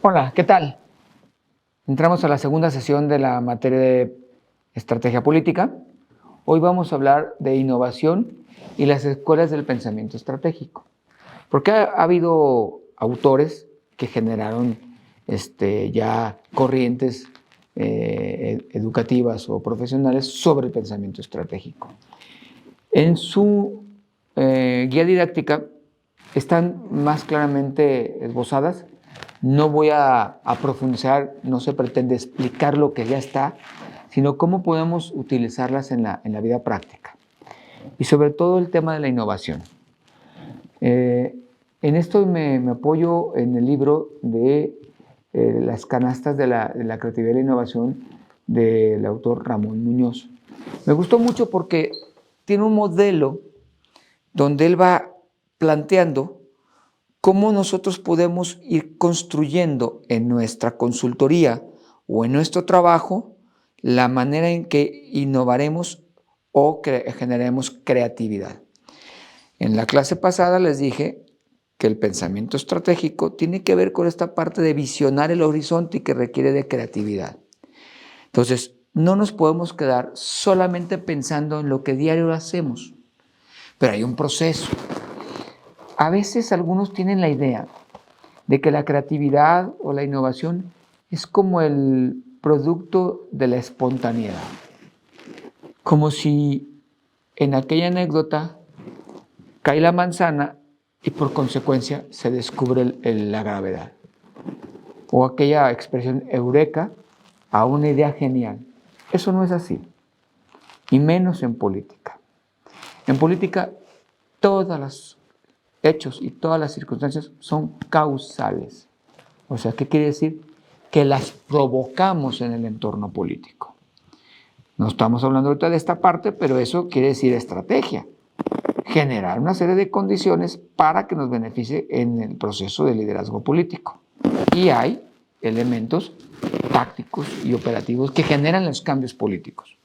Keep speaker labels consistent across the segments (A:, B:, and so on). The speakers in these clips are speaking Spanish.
A: Hola, ¿qué tal? Entramos a la segunda sesión de la materia de estrategia política. Hoy vamos a hablar de innovación y las escuelas del pensamiento estratégico. Porque ha habido autores que generaron ya corrientes educativas o profesionales sobre el pensamiento estratégico. En su guía didáctica están más claramente esbozadas. No voy a profundizar, no se pretende explicar lo que ya está, sino cómo podemos utilizarlas en la vida práctica. Y sobre todo el tema de la innovación. En esto me apoyo en el libro de Las canastas de la creatividad y la innovación del autor Ramón Muñoz. Me gustó mucho porque tiene un modelo donde él va planteando cómo nosotros podemos ir construyendo en nuestra consultoría o en nuestro trabajo la manera en que innovaremos o generemos creatividad. En la clase pasada les dije que el pensamiento estratégico tiene que ver con esta parte de visionar el horizonte y que requiere de creatividad. Entonces, no nos podemos quedar solamente pensando en lo que diario hacemos, pero hay un proceso. A veces algunos tienen la idea de que la creatividad o la innovación es como el producto de la espontaneidad. Como si en aquella anécdota cae la manzana y por consecuencia se descubre la gravedad. O aquella expresión eureka a una idea genial. Eso no es así, y menos en política. En política todos los hechos y todas las circunstancias son causales. O sea, ¿qué quiere decir? Que las provocamos en el entorno político. No estamos hablando ahorita de esta parte, pero eso quiere decir estrategia. Generar una serie de condiciones para que nos beneficie en el proceso de liderazgo político. Y hay elementos tácticos y operativos que generan los cambios políticos.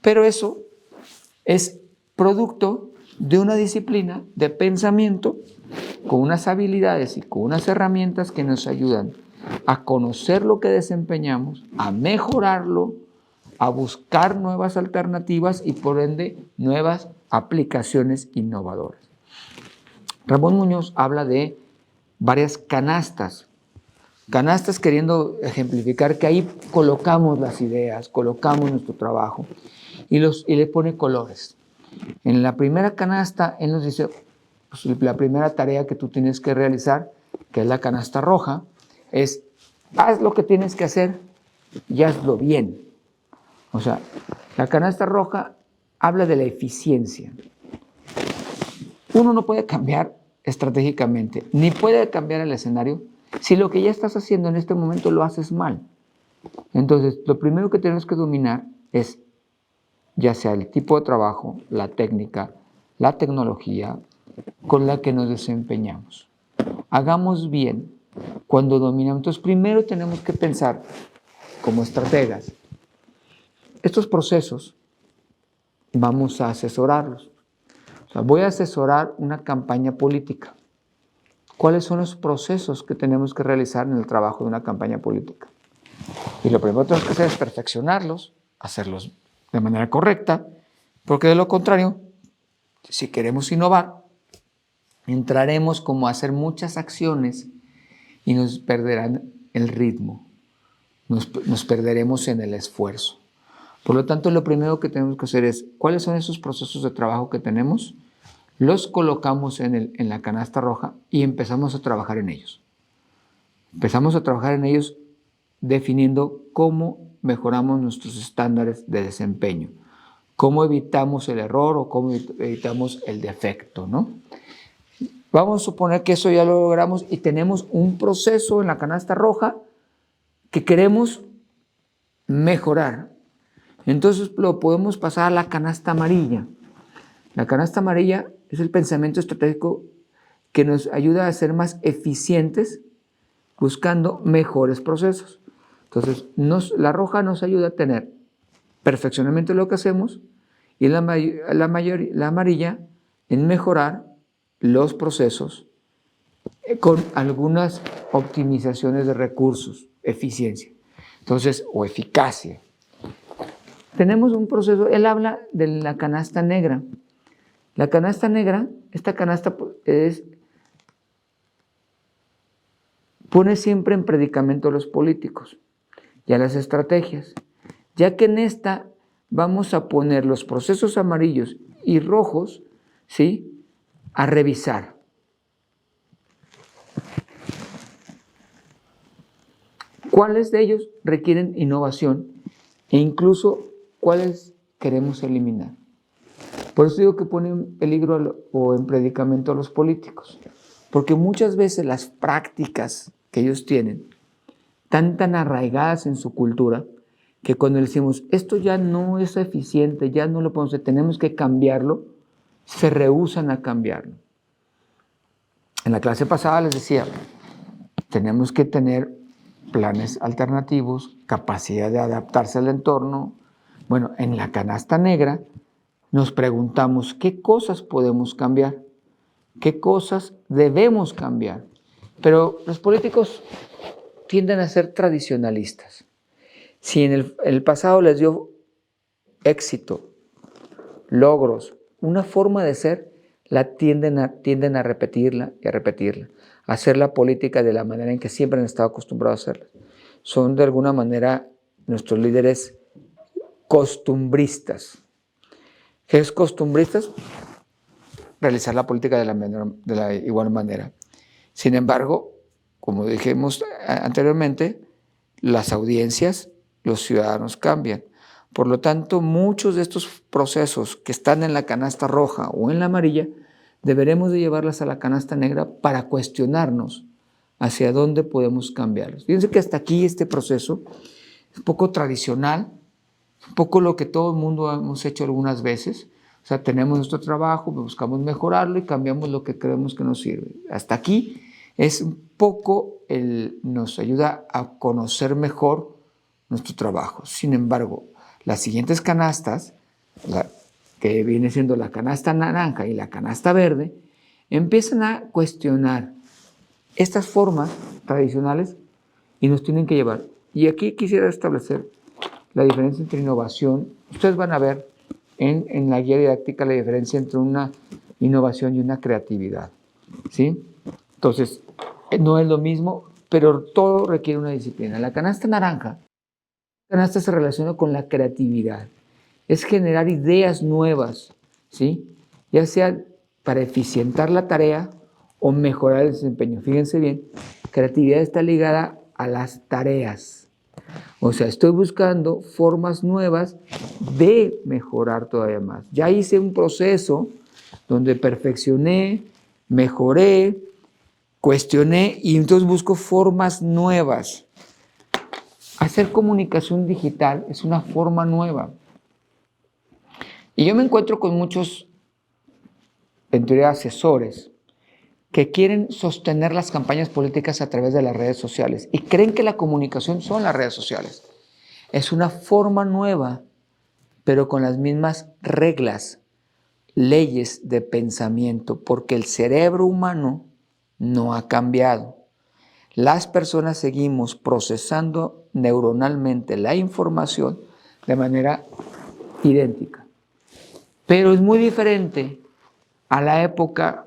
A: Pero eso es producto de una disciplina de pensamiento con unas habilidades y con unas herramientas que nos ayudan a conocer lo que desempeñamos, a mejorarlo, a buscar nuevas alternativas y por ende nuevas aplicaciones innovadoras. Ramón Muñoz habla de varias canastas. Canastas queriendo ejemplificar que ahí colocamos las ideas, colocamos nuestro trabajo y le pone colores. En la primera canasta, él nos dice, pues, la primera tarea que tú tienes que realizar, que es la canasta roja, es haz lo que tienes que hacer y hazlo bien. O sea, la canasta roja habla de la eficiencia. Uno no puede cambiar estratégicamente, ni puede cambiar el escenario si lo que ya estás haciendo en este momento lo haces mal. Entonces, lo primero que tenemos que dominar es ya sea el tipo de trabajo, la técnica, la tecnología con la que nos desempeñamos. Hagamos bien cuando dominamos. Entonces, primero tenemos que pensar como estrategas. Estos procesos vamos a asesorarlos. O sea, voy a asesorar una campaña política. ¿Cuáles son los procesos que tenemos que realizar en el trabajo de una campaña política? Y lo primero que tenemos que hacer es perfeccionarlos, hacerlos de manera correcta, porque de lo contrario, si queremos innovar, entraremos como a hacer muchas acciones y nos perderán el ritmo, nos perderemos en el esfuerzo. Por lo tanto, lo primero que tenemos que hacer es, ¿cuáles son esos procesos de trabajo que tenemos? Los colocamos en la canasta roja y empezamos a trabajar en ellos. Empezamos a trabajar en ellos definiendo cómo mejoramos nuestros estándares de desempeño, cómo evitamos el error o cómo evitamos el defecto, ¿no? Vamos a suponer que eso ya lo logramos y tenemos un proceso en la canasta roja que queremos mejorar. Entonces lo podemos pasar a la canasta amarilla. La canasta amarilla es el pensamiento estratégico que nos ayuda a ser más eficientes buscando mejores procesos. Entonces, la roja nos ayuda a tener perfeccionamiento de lo que hacemos y la amarilla en mejorar los procesos con algunas optimizaciones de recursos, eficiencia. Entonces, o eficacia. Tenemos un proceso, él habla de la canasta negra. La canasta negra, esta canasta pone siempre en predicamento a los políticos y a las estrategias, ya que en esta vamos a poner los procesos amarillos y rojos, ¿sí?, a revisar. ¿Cuáles de ellos requieren innovación e incluso cuáles queremos eliminar? Por eso digo que pone en peligro o en predicamento a los políticos, porque muchas veces las prácticas que ellos tienen están tan arraigadas en su cultura que cuando le decimos esto ya no es eficiente, ya no lo podemos hacer, tenemos que cambiarlo, se rehúsan a cambiarlo. En la clase pasada les decía, tenemos que tener planes alternativos, capacidad de adaptarse al entorno. Bueno, en la canasta negra nos preguntamos qué cosas podemos cambiar, qué cosas debemos cambiar. Pero los políticos tienden a ser tradicionalistas. Si en el pasado les dio éxito, logros, una forma de ser, tienden a repetirla y a repetirla, a hacer la política de la manera en que siempre han estado acostumbrados a hacerla. Son de alguna manera nuestros líderes costumbristas. ¿Qué es costumbristas? Realizar la política de la igual manera. Sin embargo, como dijimos anteriormente, las audiencias, los ciudadanos cambian. Por lo tanto, muchos de estos procesos que están en la canasta roja o en la amarilla, deberemos de llevarlas a la canasta negra para cuestionarnos hacia dónde podemos cambiarlos. Fíjense que hasta aquí este proceso es un poco tradicional, un poco lo que todo el mundo hemos hecho algunas veces. O sea, tenemos nuestro trabajo, buscamos mejorarlo y cambiamos lo que creemos que nos sirve. Hasta aquí es un poco nos ayuda a conocer mejor nuestro trabajo. Sin embargo, las siguientes canastas, que viene siendo la canasta naranja y la canasta verde, empiezan a cuestionar estas formas tradicionales y nos tienen que llevar. Y aquí quisiera establecer la diferencia entre innovación. Ustedes van a ver en la guía didáctica la diferencia entre una innovación y una creatividad, ¿sí? Entonces, no es lo mismo, pero todo requiere una disciplina. La canasta naranja, la canasta se relaciona con la creatividad. Es generar ideas nuevas, ¿sí?, ya sea para eficientar la tarea o mejorar el desempeño. Fíjense bien, creatividad está ligada a las tareas. O sea, estoy buscando formas nuevas de mejorar todavía más. Ya hice un proceso donde perfeccioné, mejoré, cuestioné y entonces busco formas nuevas. Hacer comunicación digital es una forma nueva. Y yo me encuentro con muchos, en teoría, asesores que quieren sostener las campañas políticas a través de las redes sociales y creen que la comunicación son las redes sociales. Es una forma nueva, pero con las mismas reglas, leyes de pensamiento, porque el cerebro humano no ha cambiado. Las personas seguimos procesando neuronalmente la información de manera idéntica. Pero es muy diferente a la época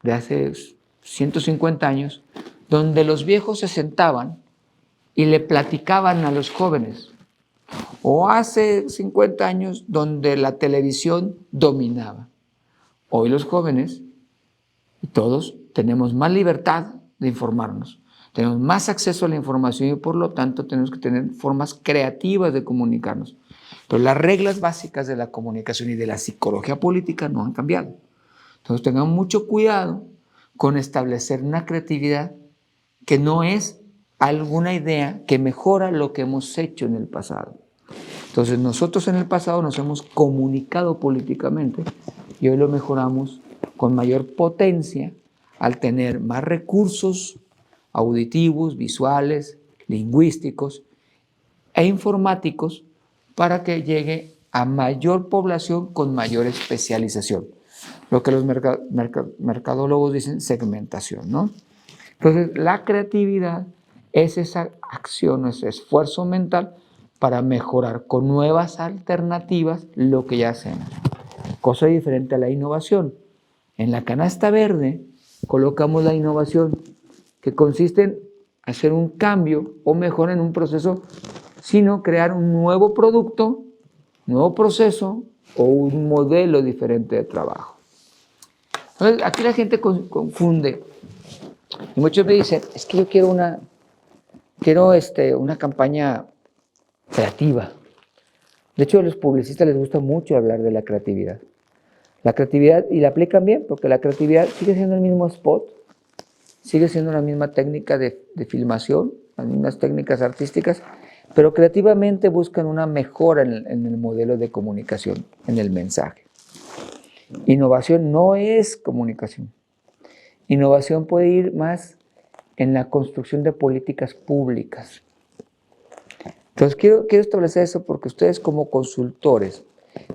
A: de hace 150 años, donde los viejos se sentaban y le platicaban a los jóvenes. O hace 50 años, donde la televisión dominaba. Hoy los jóvenes, y todos, tenemos más libertad de informarnos. Tenemos más acceso a la información y por lo tanto tenemos que tener formas creativas de comunicarnos. Pero las reglas básicas de la comunicación y de la psicología política no han cambiado. Entonces tengamos mucho cuidado con establecer una creatividad que no es alguna idea que mejora lo que hemos hecho en el pasado. Entonces nosotros en el pasado nos hemos comunicado políticamente y hoy lo mejoramos con mayor potencia al tener más recursos auditivos, visuales, lingüísticos e informáticos para que llegue a mayor población con mayor especialización. Lo que los mercadólogos dicen segmentación, ¿no? Entonces, la creatividad es esa acción, ese esfuerzo mental para mejorar con nuevas alternativas lo que ya hacemos. Cosa diferente a la innovación. En la canasta verde colocamos la innovación, que consiste en hacer un cambio o mejora en un proceso, sino crear un nuevo producto, nuevo proceso o un modelo diferente de trabajo. Entonces, aquí la gente confunde. Y muchos me dicen, es que yo quiero una campaña creativa. De hecho, a los publicistas les gusta mucho hablar de la creatividad. La creatividad, y la aplican bien, porque la creatividad sigue siendo el mismo spot, sigue siendo la misma técnica de filmación, las mismas técnicas artísticas, pero creativamente buscan una mejora en el modelo de comunicación, en el mensaje. Innovación no es comunicación. Innovación puede ir más en la construcción de políticas públicas. Entonces, quiero establecer eso porque ustedes como consultores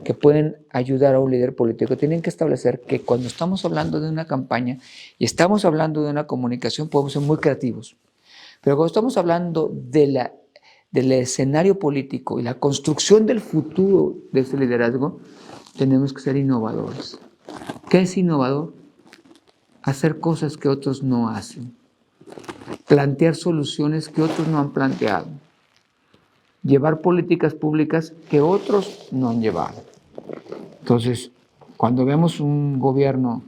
A: que pueden ayudar a un líder político tienen que establecer que cuando estamos hablando de una campaña y estamos hablando de una comunicación podemos ser muy creativos. Pero cuando estamos hablando del escenario político y la construcción del futuro de ese liderazgo, tenemos que ser innovadores. ¿Qué es innovador? Hacer cosas que otros no hacen. Plantear soluciones que otros no han planteado. Llevar políticas públicas que otros no han llevado. Entonces, cuando vemos un gobierno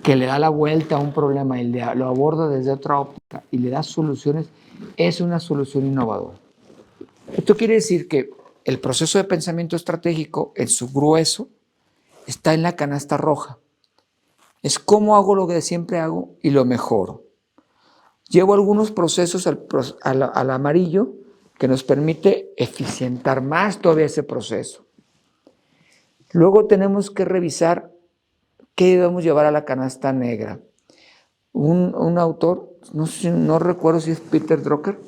A: que le da la vuelta a un problema y lo aborda desde otra óptica y le da soluciones, es una solución innovadora. Esto quiere decir que el proceso de pensamiento estratégico, en su grueso, está en la canasta roja. Es cómo hago lo que siempre hago y lo mejoro. Llevo algunos procesos al amarillo que nos permite eficientar más todavía ese proceso. Luego tenemos que revisar qué debemos llevar a la canasta negra. Un autor, no recuerdo si es Peter Drucker,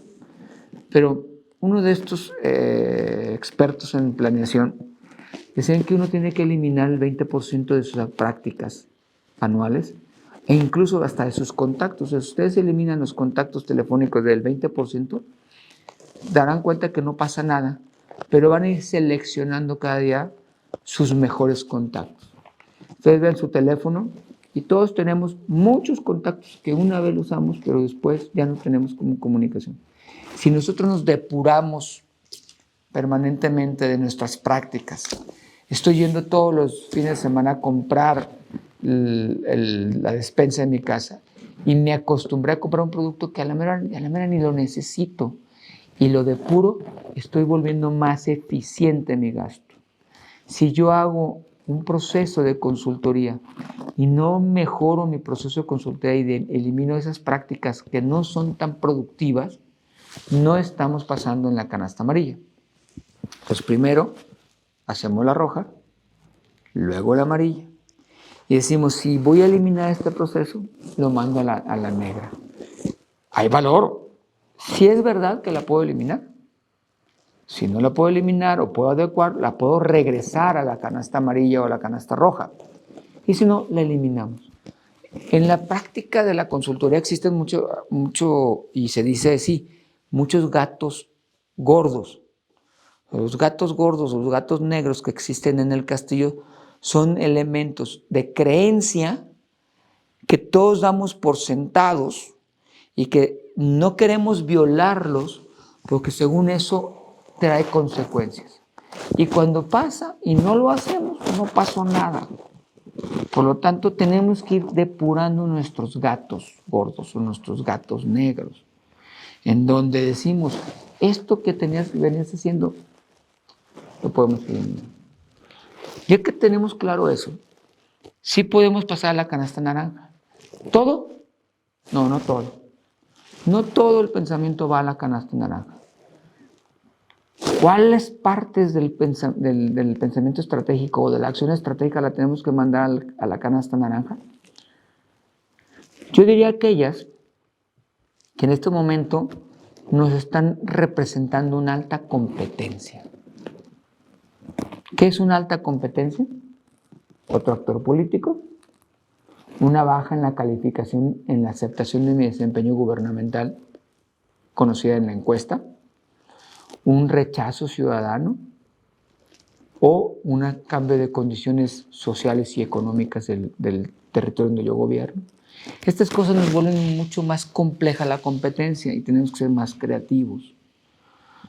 A: pero uno de estos expertos en planeación decían que uno tiene que eliminar el 20% de sus prácticas anuales e incluso hasta de sus contactos. Si ustedes eliminan los contactos telefónicos del 20%, darán cuenta que no pasa nada, pero van a ir seleccionando cada día sus mejores contactos. Ustedes ven su teléfono y todos tenemos muchos contactos que una vez usamos, pero después ya no tenemos como comunicación. Si nosotros nos depuramos permanentemente de nuestras prácticas, estoy yendo todos los fines de semana a comprar la despensa en mi casa y me acostumbré a comprar un producto que a la mera ni lo necesito y lo depuro, estoy volviendo más eficiente mi gasto. Si yo hago un proceso de consultoría y no mejoro mi proceso de consultoría y elimino esas prácticas que no son tan productivas, no estamos pasando en la canasta amarilla. Pues primero hacemos la roja, luego la amarilla. Y decimos, si voy a eliminar este proceso, lo mando a la negra. Hay valor. Si es verdad que la puedo eliminar. Si no la puedo eliminar o puedo adecuar, la puedo regresar a la canasta amarilla o a la canasta roja. Y si no, la eliminamos. En la práctica de la consultoría existen mucho y se dice así, muchos gatos gordos. Los gatos gordos o los gatos negros que existen en el castillo son elementos de creencia que todos damos por sentados y que no queremos violarlos porque según eso trae consecuencias. Y cuando pasa y no lo hacemos, no pasó nada. Por lo tanto, tenemos que ir depurando nuestros gatos gordos o nuestros gatos negros, en donde decimos, esto que venías haciendo, lo podemos eliminar. Ya que tenemos claro eso, sí podemos pasar a la canasta naranja. ¿Todo? No, no todo. No todo el pensamiento va a la canasta naranja. ¿Cuáles partes del pensamiento estratégico o de la acción estratégica la tenemos que mandar a la canasta naranja? Yo diría aquellas que en este momento nos están representando una alta competencia. ¿Qué es una alta competencia? Otro actor político, una baja en la calificación, en la aceptación de mi desempeño gubernamental, conocida en la encuesta, un rechazo ciudadano o un cambio de condiciones sociales y económicas del territorio donde yo gobierno. Estas cosas nos vuelven mucho más compleja la competencia y tenemos que ser más creativos.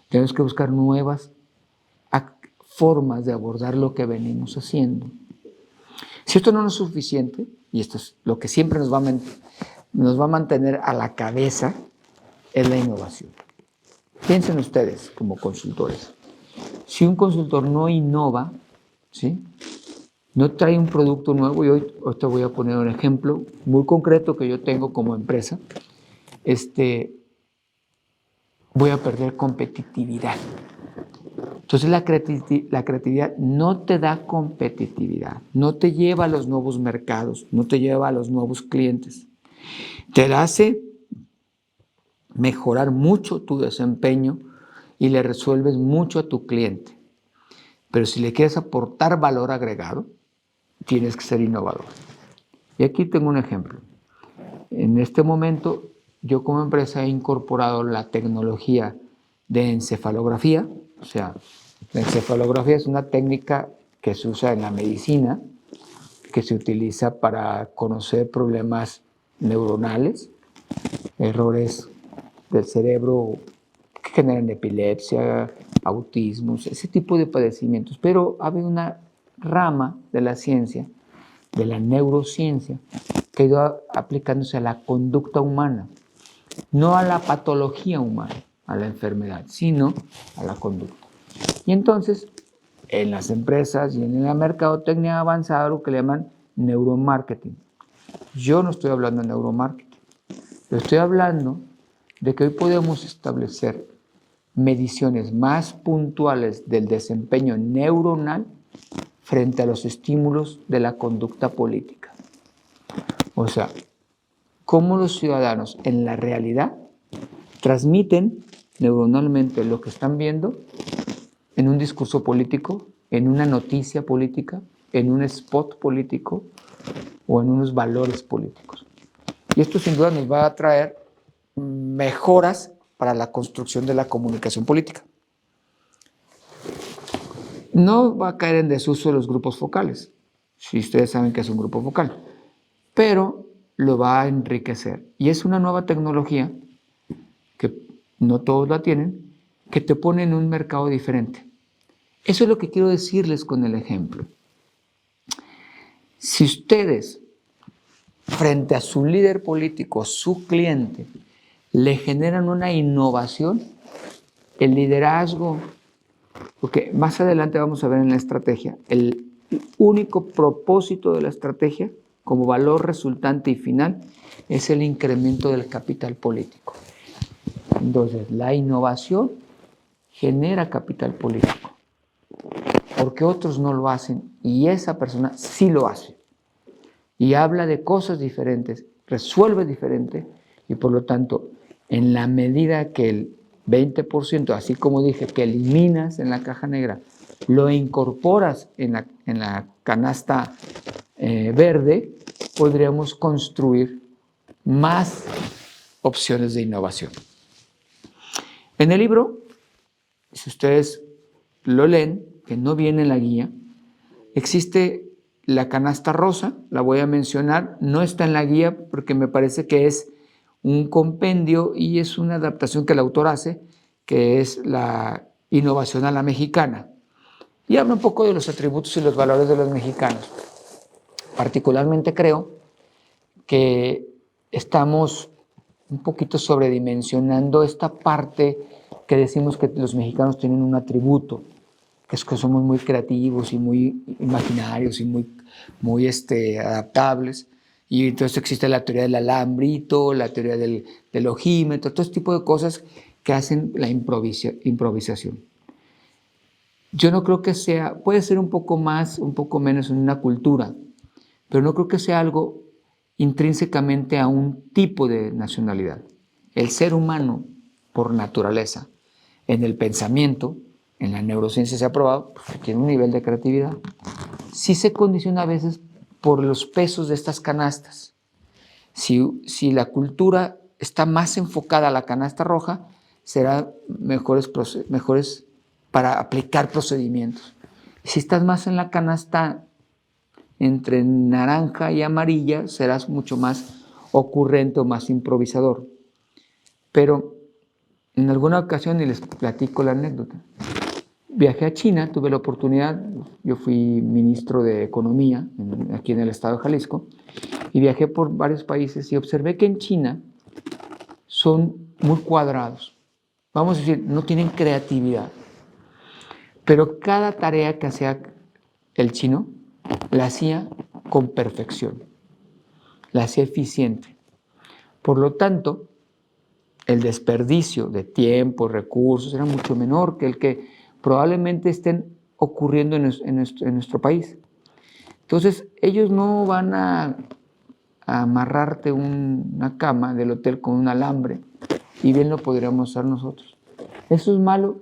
A: Tenemos que buscar nuevas formas de abordar lo que venimos haciendo. Si esto no es suficiente, y esto es lo que siempre nos va a mantener a la cabeza, es la innovación. Piensen ustedes como consultores. Si un consultor no innova, ¿sí?, no trae un producto nuevo, y hoy te voy a poner un ejemplo muy concreto que yo tengo como empresa, voy a perder competitividad. Entonces la creatividad no te da competitividad, no te lleva a los nuevos mercados, no te lleva a los nuevos clientes. Te hace mejorar mucho tu desempeño y le resuelves mucho a tu cliente. Pero si le quieres aportar valor agregado, tienes que ser innovador. Y aquí tengo un ejemplo. En este momento, yo como empresa he incorporado la tecnología de encefalografía. O sea, la encefalografía es una técnica que se usa en la medicina, que se utiliza para conocer problemas neuronales, errores del cerebro que generan epilepsia, autismo, ese tipo de padecimientos. Pero hay una rama de la ciencia, de la neurociencia, que ha ido aplicándose a la conducta humana, no a la patología humana, a la enfermedad, sino a la conducta. Y entonces, en las empresas y en la mercadotecnia avanzada, lo que le llaman neuromarketing. Yo no estoy hablando de neuromarketing, pero estoy hablando de que hoy podemos establecer mediciones más puntuales del desempeño neuronal frente a los estímulos de la conducta política. O sea, cómo los ciudadanos en la realidad transmiten neuronalmente lo que están viendo en un discurso político, en una noticia política, en un spot político o en unos valores políticos. Y esto sin duda nos va a traer mejoras para la construcción de la comunicación política. No va a caer en desuso los grupos focales, si ustedes saben que es un grupo focal, pero lo va a enriquecer. Y es una nueva tecnología que no todos la tienen, que te pone en un mercado diferente. Eso es lo que quiero decirles con el ejemplo. Si ustedes, frente a su líder político, su cliente, le generan una innovación, el liderazgo, porque más adelante vamos a ver en la estrategia, el único propósito de la estrategia, como valor resultante y final, es el incremento del capital político. Entonces, la innovación genera capital político, porque otros no lo hacen y esa persona sí lo hace. Y habla de cosas diferentes, resuelve diferente y por lo tanto, en la medida que el 20%, así como dije, que eliminas en la caja negra, lo incorporas en la canasta verde, podríamos construir más opciones de innovación. En el libro, si ustedes lo leen, que no viene en la guía, existe la canasta rosa, la voy a mencionar, no está en la guía porque me parece que es un compendio y es una adaptación que el autor hace, que es la innovación a la mexicana. Y habla un poco de los atributos y los valores de los mexicanos. Particularmente creo que estamos un poquito sobredimensionando esta parte que decimos que los mexicanos tienen un atributo, que es que somos muy creativos y muy imaginarios y muy adaptables. Y entonces existe la teoría del alambrito, la teoría del ojímetro, todo este tipo de cosas que hacen la improvisación. Yo no creo que sea, puede ser un poco más, un poco menos en una cultura, pero no creo que sea algo intrínsecamente a un tipo de nacionalidad. El ser humano, por naturaleza, en el pensamiento, en la neurociencia se ha probado, pues, que tiene un nivel de creatividad. Sí se condiciona a veces por los pesos de estas canastas. Si la cultura está más enfocada a la canasta roja, será mejores para aplicar procedimientos. Si estás más en la canasta entre naranja y amarilla, serás mucho más ocurrente o más improvisador. Pero en alguna ocasión, y les platico la anécdota, viajé a China, tuve la oportunidad, yo fui ministro de Economía aquí en el estado de Jalisco, y viajé por varios países y observé que en China son muy cuadrados. Vamos a decir, no tienen creatividad. Pero cada tarea que hacía el chino, la hacía con perfección, la hacía eficiente. Por lo tanto, el desperdicio de tiempo, recursos, era mucho menor que el que probablemente estén ocurriendo en nuestro país. Entonces, ellos no van a amarrarte una cama del hotel con un alambre, y bien lo podríamos hacer nosotros. ¿Eso es malo?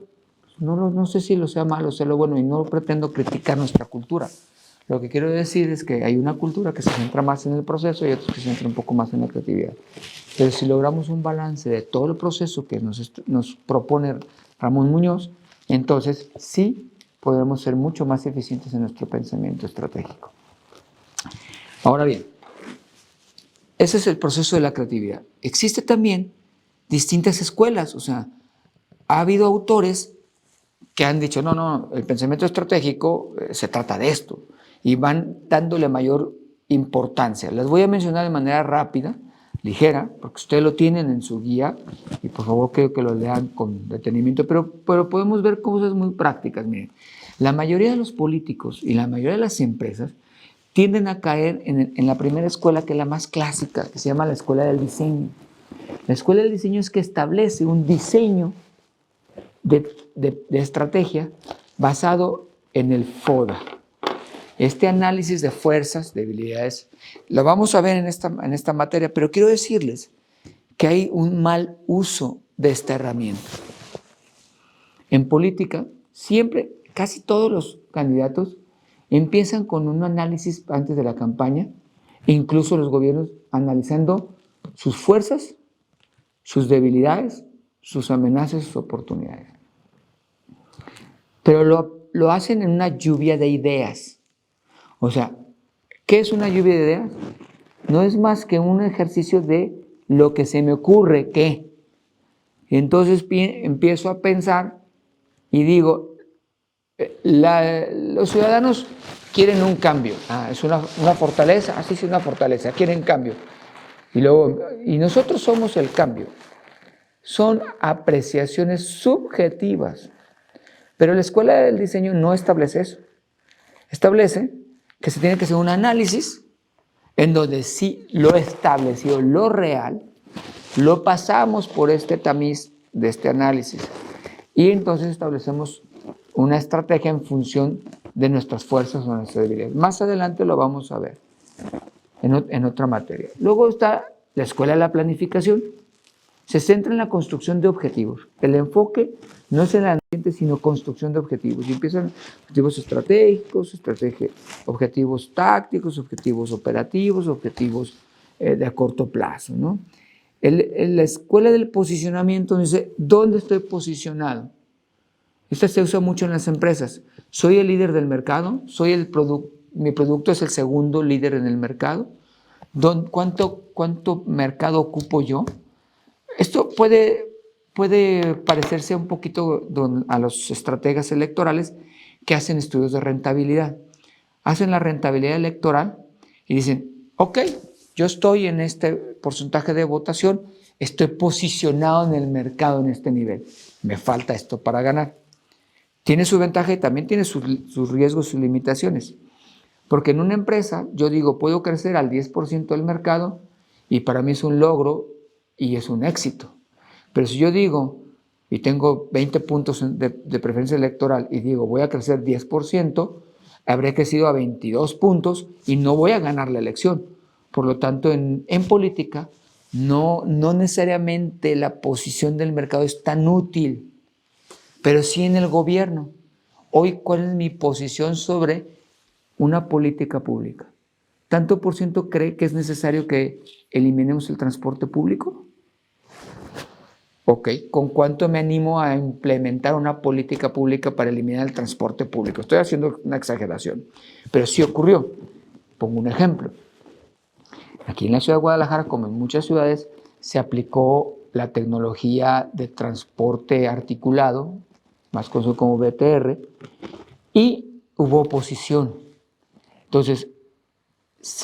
A: No sé si lo sea malo o sea lo bueno, y no pretendo criticar nuestra cultura. Lo que quiero decir es que hay una cultura que se centra más en el proceso y otra que se centra un poco más en la creatividad. Pero si logramos un balance de todo el proceso que nos propone Ramón Muñoz, entonces sí podremos ser mucho más eficientes en nuestro pensamiento estratégico. Ahora bien, ese es el proceso de la creatividad. Existe también distintas escuelas, o sea, ha habido autores que han dicho, no, el pensamiento estratégico se trata de esto, y van dándole mayor importancia. Las voy a mencionar de manera rápida, ligera, porque ustedes lo tienen en su guía, y por favor quiero que lo lean con detenimiento, pero podemos ver cosas muy prácticas. Miren, la mayoría de los políticos y la mayoría de las empresas tienden a caer en la primera escuela, que es la más clásica, que se llama la escuela del diseño. La escuela del diseño es que establece un diseño de estrategia basado en el FODA. Este análisis de fuerzas, debilidades, lo vamos a ver en esta materia, pero quiero decirles que hay un mal uso de esta herramienta. En política, siempre, casi todos los candidatos empiezan con un análisis antes de la campaña, incluso los gobiernos analizando sus fuerzas, sus debilidades, sus amenazas, sus oportunidades. Pero lo hacen en una lluvia de ideas. O sea, ¿qué es una lluvia de ideas? No es más que un ejercicio de lo que se me ocurre que. Y entonces empiezo a pensar y digo, los ciudadanos quieren un cambio. Es una fortaleza, así es una fortaleza, quieren cambio. Y nosotros somos el cambio. Son apreciaciones subjetivas. Pero la escuela del diseño no establece eso. Establece que se tiene que hacer un análisis en donde sí lo establecido, lo real, lo pasamos por este tamiz de este análisis. Y entonces establecemos una estrategia en función de nuestras fuerzas o nuestras debilidades. Más adelante lo vamos a ver en otra materia. Luego está la escuela de la planificación. Se centra en la construcción de objetivos. El enfoque no es en el ambiente, sino construcción de objetivos. Y empiezan objetivos estratégicos, objetivos tácticos, objetivos operativos, objetivos de a corto plazo, ¿no? La escuela del posicionamiento dice, ¿dónde estoy posicionado? Esta se usa mucho en las empresas. ¿Soy el líder del mercado? ¿Mi producto es el segundo líder en el mercado? ¿Cuánto mercado ocupo yo? Esto puede parecerse un poquito a los estrategas electorales que hacen estudios de rentabilidad. Hacen la rentabilidad electoral y dicen, ok, yo estoy en este porcentaje de votación, estoy posicionado en el mercado en este nivel, me falta esto para ganar. Tiene su ventaja y también tiene sus riesgos y sus limitaciones. Porque en una empresa, yo digo, puedo crecer al 10% del mercado y para mí es un logro y es un éxito. Pero si yo digo, y tengo 20 puntos de preferencia electoral y digo, voy a crecer 10%, habré crecido a 22 puntos y no voy a ganar la elección. Por lo tanto, en política, no necesariamente la posición del mercado es tan útil, pero sí en el gobierno. Hoy, ¿cuál es mi posición sobre una política pública? ¿tanto por ciento cree que es necesario que eliminemos el transporte público? Ok, ¿con cuánto me animo a implementar una política pública para eliminar el transporte público? Estoy haciendo una exageración, pero sí ocurrió. Pongo un ejemplo. Aquí en la ciudad de Guadalajara, como en muchas ciudades, se aplicó la tecnología de transporte articulado, más conocido como BTR, y hubo oposición. Entonces,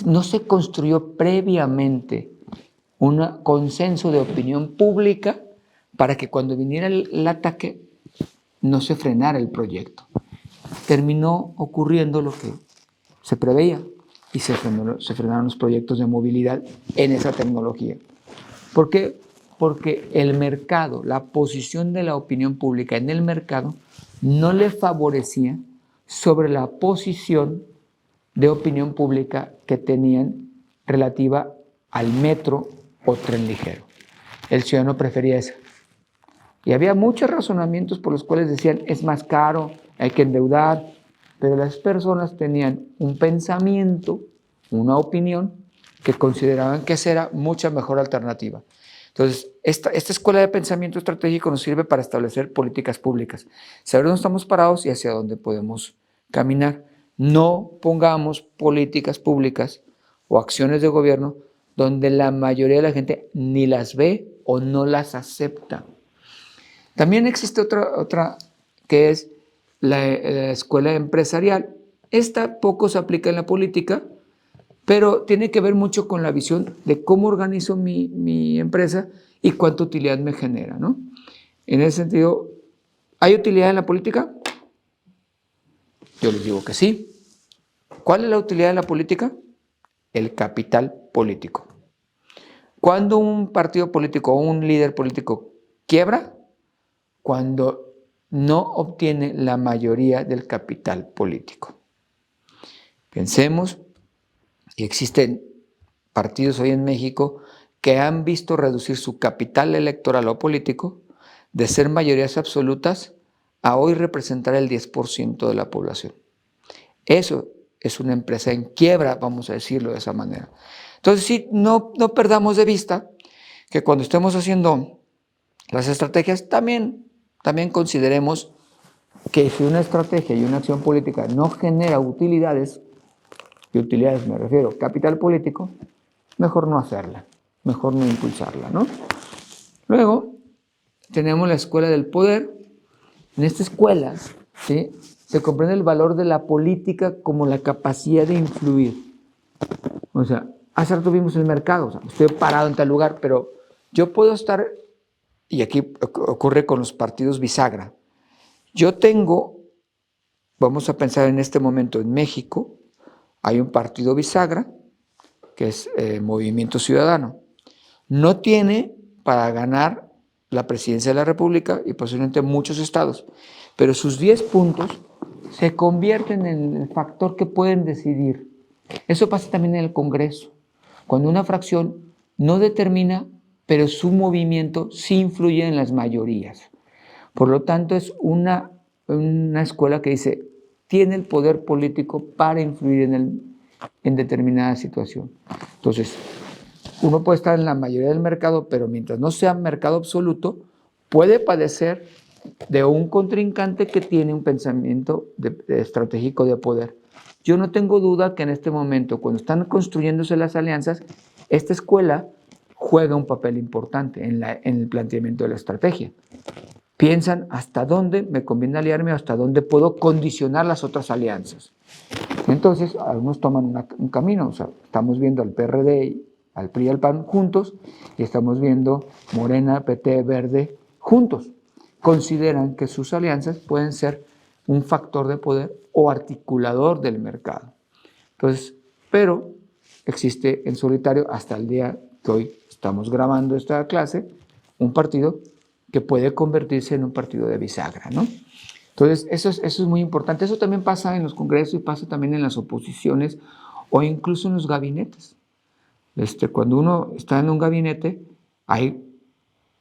A: no se construyó previamente un consenso de opinión pública para que cuando viniera el ataque no se frenara el proyecto. Terminó ocurriendo lo que se preveía y se frenaron los proyectos de movilidad en esa tecnología. ¿Por qué? Porque el mercado, la posición de la opinión pública en el mercado no le favorecía sobre la posición de opinión pública que tenían relativa al metro o tren ligero. El ciudadano prefería esa. Y había muchos razonamientos por los cuales decían es más caro, hay que endeudar, pero las personas tenían un pensamiento, una opinión, que consideraban que esa era mucha mejor alternativa. Entonces, esta escuela de pensamiento estratégico nos sirve para establecer políticas públicas, saber dónde estamos parados y hacia dónde podemos caminar. No pongamos políticas públicas o acciones de gobierno donde la mayoría de la gente ni las ve o no las acepta. También existe otra que es la escuela empresarial. Esta poco se aplica en la política, pero tiene que ver mucho con la visión de cómo organizo mi empresa y cuánta utilidad me genera, ¿no? En ese sentido, ¿hay utilidad en la política? Yo les digo que sí. ¿Cuál es la utilidad de la política? El capital político. Cuando un partido político o un líder político quiebra, cuando no obtiene la mayoría del capital político. Pensemos, y existen partidos hoy en México que han visto reducir su capital electoral o político de ser mayorías absolutas a hoy representar el 10% de la población. Eso es una empresa en quiebra, vamos a decirlo de esa manera. Entonces, sí, no perdamos de vista que cuando estemos haciendo las estrategias, también consideremos que si una estrategia y una acción política no genera utilidades, y utilidades me refiero capital político, mejor no hacerla, mejor no impulsarla, ¿no? Luego tenemos la escuela del poder. En esta escuela, ¿sí?, se comprende el valor de la política como la capacidad de influir. O sea, hace rato vimos el mercado, o sea, estoy parado en tal lugar, pero yo puedo estar, y aquí ocurre con los partidos bisagra. Yo tengo, vamos a pensar en este momento en México, hay un partido bisagra, que es Movimiento Ciudadano. No tiene para ganar la presidencia de la República y posiblemente muchos estados, pero sus 10 puntos se convierten en el factor que pueden decidir. Eso pasa también en el Congreso, cuando una fracción no determina, pero su movimiento sí influye en las mayorías. Por lo tanto, es una escuela que dice, tiene el poder político para influir en determinada situación. Entonces, uno puede estar en la mayoría del mercado, pero mientras no sea mercado absoluto, puede padecer de un contrincante que tiene un pensamiento estratégico de poder. Yo no tengo duda que en este momento, cuando están construyéndose las alianzas, esta escuela juega un papel importante en el planteamiento de la estrategia. Piensan hasta dónde me conviene aliarme, hasta dónde puedo condicionar las otras alianzas. Entonces, algunos toman un camino, o sea, estamos viendo al PRD, al PRI y al PAN juntos, y estamos viendo Morena, PT, Verde juntos. Consideran que sus alianzas pueden ser un factor de poder o articulador del mercado. Entonces, pero existe en solitario hasta el día que hoy estamos grabando esta clase, un partido que puede convertirse en un partido de bisagra, ¿no? Entonces, eso es muy importante. Eso también pasa en los congresos y pasa también en las oposiciones o incluso en los gabinetes. Cuando uno está en un gabinete, hay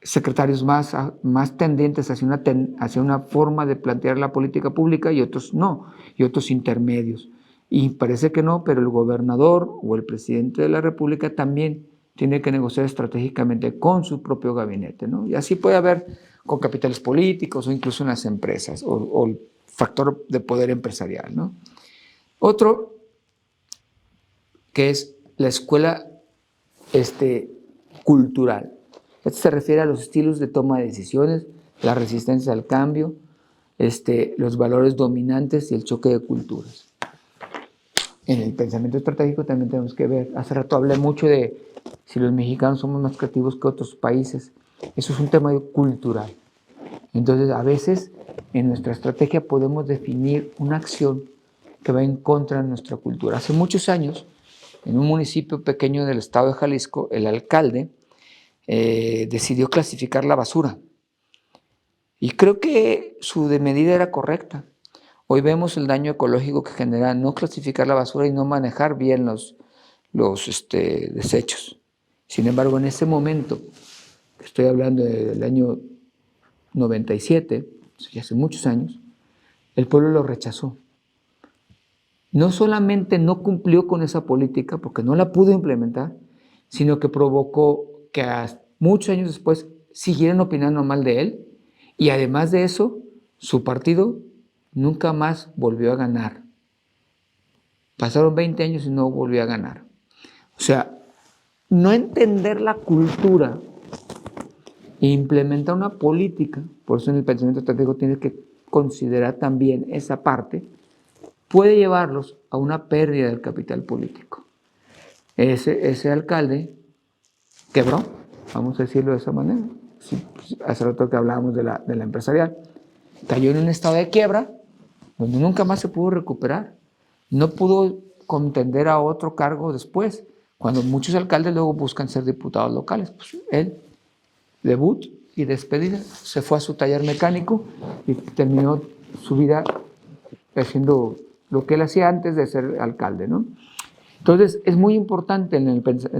A: secretarios más tendentes hacia una forma de plantear la política pública y otros no, y otros intermedios. Y parece que no, pero el gobernador o el presidente de la República también tiene que negociar estratégicamente con su propio gabinete, ¿no? Y así puede haber con capitales políticos o incluso en las empresas o el factor de poder empresarial, ¿no? Otro que es la escuela cultural. Esto se refiere a los estilos de toma de decisiones, la resistencia al cambio, los valores dominantes y el choque de culturas. En el pensamiento estratégico también tenemos que ver, hace rato hablé mucho de si los mexicanos somos más creativos que otros países. Eso es un tema cultural. Entonces, a veces en nuestra estrategia podemos definir una acción que va en contra de nuestra cultura. Hace muchos años, en un municipio pequeño del estado de Jalisco, el alcalde decidió clasificar la basura. Y creo que su medida era correcta. Hoy vemos el daño ecológico que genera no clasificar la basura y no manejar bien los desechos. Sin embargo, en ese momento, estoy hablando del año 97, hace muchos años, el pueblo lo rechazó. No solamente no cumplió con esa política porque no la pudo implementar, sino que provocó que muchos años después siguieran opinando mal de él y además de eso, su partido nunca más volvió a ganar. Pasaron 20 años y no volvió a ganar. O sea, no entender la cultura e implementar una política, por eso en el pensamiento estratégico tienes que considerar también esa parte, puede llevarlos a una pérdida del capital político. Ese alcalde quebró, vamos a decirlo de esa manera. Sí, hace rato que hablábamos de la empresarial. Cayó en un estado de quiebra donde nunca más se pudo recuperar. No pudo contender a otro cargo después, cuando muchos alcaldes luego buscan ser diputados locales. Pues él, debut y despedida, se fue a su taller mecánico y terminó su vida haciendo lo que él hacía antes de ser alcalde, ¿no? Entonces, es muy importante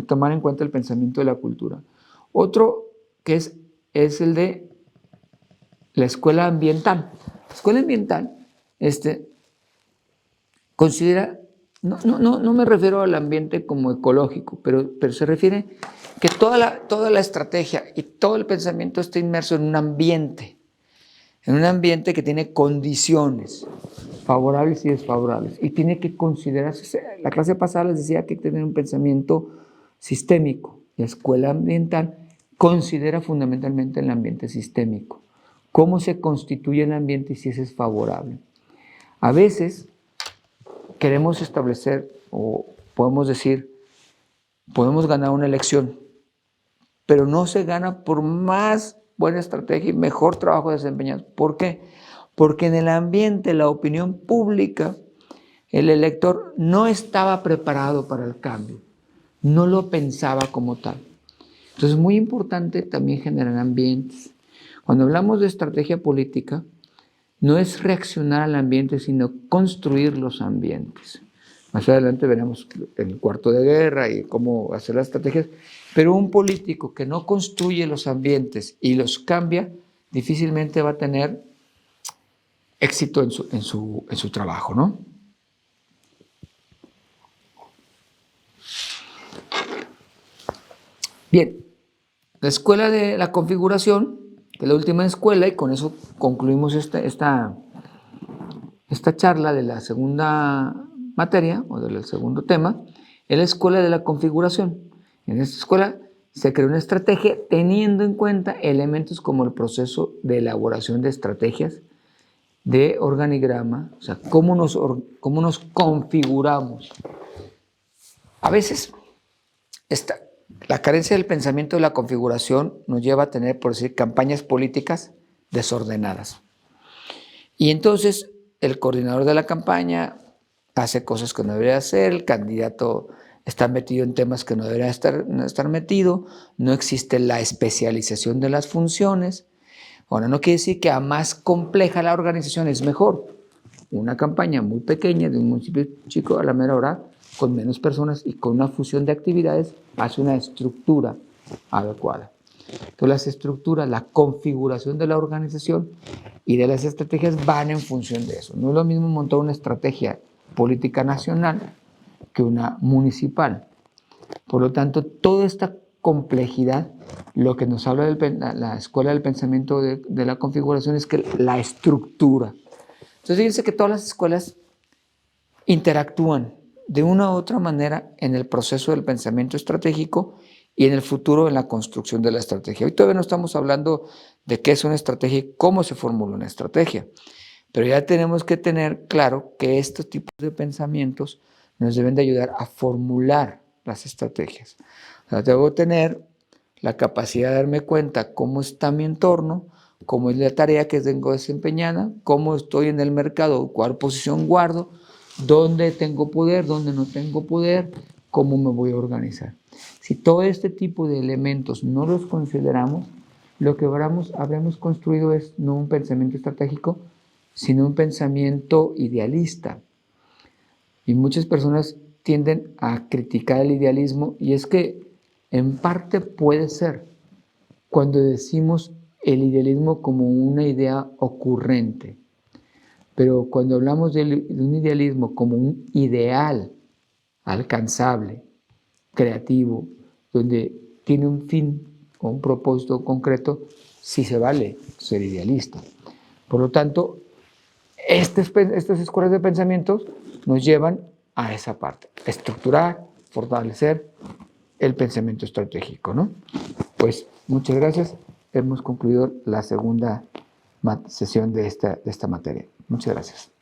A: tomar en cuenta el pensamiento de la cultura. Otro que es el de la escuela ambiental. La escuela ambiental considera, no me refiero al ambiente como ecológico, pero se refiere que toda la estrategia y todo el pensamiento está inmerso en un ambiente que tiene condiciones favorables y desfavorables, y tiene que considerarse, la clase pasada les decía que hay que tener un pensamiento sistémico. La escuela ambiental considera fundamentalmente el ambiente sistémico, cómo se constituye el ambiente y si ese es favorable. A veces queremos establecer, o podemos decir, podemos ganar una elección, pero no se gana por más buena estrategia y mejor trabajo desempeñado. ¿Por qué? Porque en el ambiente, la opinión pública, el elector no estaba preparado para el cambio, no lo pensaba como tal. Entonces es muy importante también generar ambientes. Cuando hablamos de estrategia política, no es reaccionar al ambiente, sino construir los ambientes. Más adelante veremos el cuarto de guerra y cómo hacer las estrategias, pero un político que no construye los ambientes y los cambia, difícilmente va a tener éxito en su trabajo, ¿no? Bien, la escuela de la configuración, que es la última escuela, y con eso concluimos esta charla de la segunda materia o del segundo tema, es la escuela de la configuración. En esta escuela se creó una estrategia teniendo en cuenta elementos como el proceso de elaboración de estrategias, de organigrama, o sea, cómo nos configuramos. A veces la carencia del pensamiento de la configuración nos lleva a tener, por decir, campañas políticas desordenadas. Y entonces el coordinador de la campaña hace cosas que no debería hacer, el candidato está metido en temas que no debería estar metido, no existe la especialización de las funciones. Ahora, no quiere decir que a más compleja la organización es mejor. Una campaña muy pequeña de un municipio chico, a la mera hora, con menos personas y con una fusión de actividades, hace una estructura adecuada. Entonces, las estructuras, la configuración de la organización y de las estrategias van en función de eso. No es lo mismo montar una estrategia política nacional que una municipal. Por lo tanto, toda esta complejidad, lo que nos habla la escuela del pensamiento de la configuración es que la estructura. Entonces, fíjense que todas las escuelas interactúan de una u otra manera en el proceso del pensamiento estratégico y en el futuro en la construcción de la estrategia. Hoy todavía no estamos hablando de qué es una estrategia y cómo se formula una estrategia, pero ya tenemos que tener claro que estos tipos de pensamientos nos deben de ayudar a formular las estrategias. O sea, debo tener la capacidad de darme cuenta cómo está mi entorno, cómo es la tarea que tengo desempeñada, cómo estoy en el mercado, cuál posición guardo, dónde tengo poder, dónde no tengo poder, cómo me voy a organizar. Si todo este tipo de elementos no los consideramos, lo que habremos construido es no un pensamiento estratégico, sino un pensamiento idealista. Y muchas personas tienden a criticar el idealismo, y es que en parte puede ser cuando decimos el idealismo como una idea ocurrente. Pero cuando hablamos de un idealismo como un ideal alcanzable, creativo, donde tiene un fin o un propósito concreto, sí se vale ser idealista. Por lo tanto, estas escuelas de pensamientos nos llevan a esa parte, estructurar, fortalecer el pensamiento estratégico, ¿no? Pues muchas gracias. Hemos concluido la segunda sesión de esta materia. Muchas gracias.